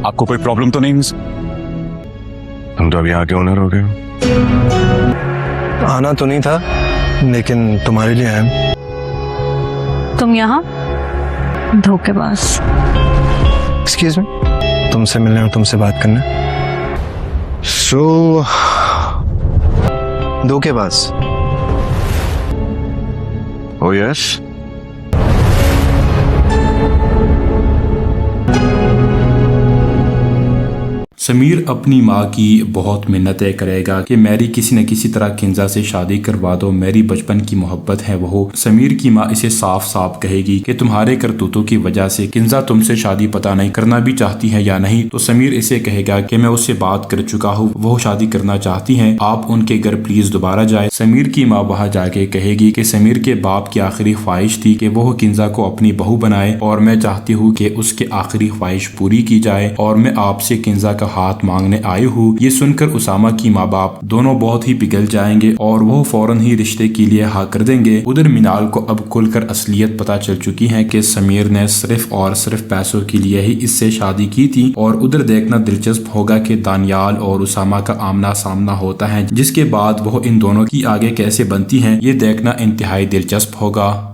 आपको कोई प्रॉब्लम तो नहीं मिस? तुम तो अभी आके ओनर हो गए हो। आना तो नहीं था, लेकिन तुम्हारे लिए आया। तुम यहाँ धोखेबाज। एक्सक्यूज मी, तुमसे मिलने और तुमसे बात करना। धोखेबाज। ओ यस, समीर अपनी माँ की बहुत मिन्नतें करेगा कि मैरी किसी न किसी तरह किंजा से शादी करवा दो, मेरी बचपन की मोहब्बत है वो। समीर की माँ इसे साफ साफ कहेगी कि तुम्हारे करतूतों की वजह से किंजा तुमसे शादी पता नहीं करना भी चाहती है या नहीं। तो समीर इसे कहेगा कि मैं उससे बात कर चुका हूँ, वो शादी करना चाहती है, आप उनके घर प्लीज दोबारा जाए। समीर की माँ वहाँ जाके कहेगी कि समीर के बाप की आखिरी ख्वाहिश थी कि वो किंजा को अपनी बहू बनाए और मैं चाहती हूँ कि उसके आखिरी ख्वाहिश पूरी की जाए और मैं आपसे किंजा का हाथ मांगने आई हूँ। ये सुनकर उसामा की माँ बाप दोनों बहुत ही पिघल जाएंगे और वो फौरन ही रिश्ते के लिए हाँ कर देंगे। उधर मिनाल को अब खुलकर असलियत पता चल चुकी है कि समीर ने सिर्फ और सिर्फ पैसों के लिए ही इससे शादी की थी। और उधर देखना दिलचस्प होगा कि दानियाल और उसामा का आमना सामना होता है, जिसके बाद वो इन दोनों की आगे कैसे बनती है, ये देखना इंतहाई दिलचस्प होगा।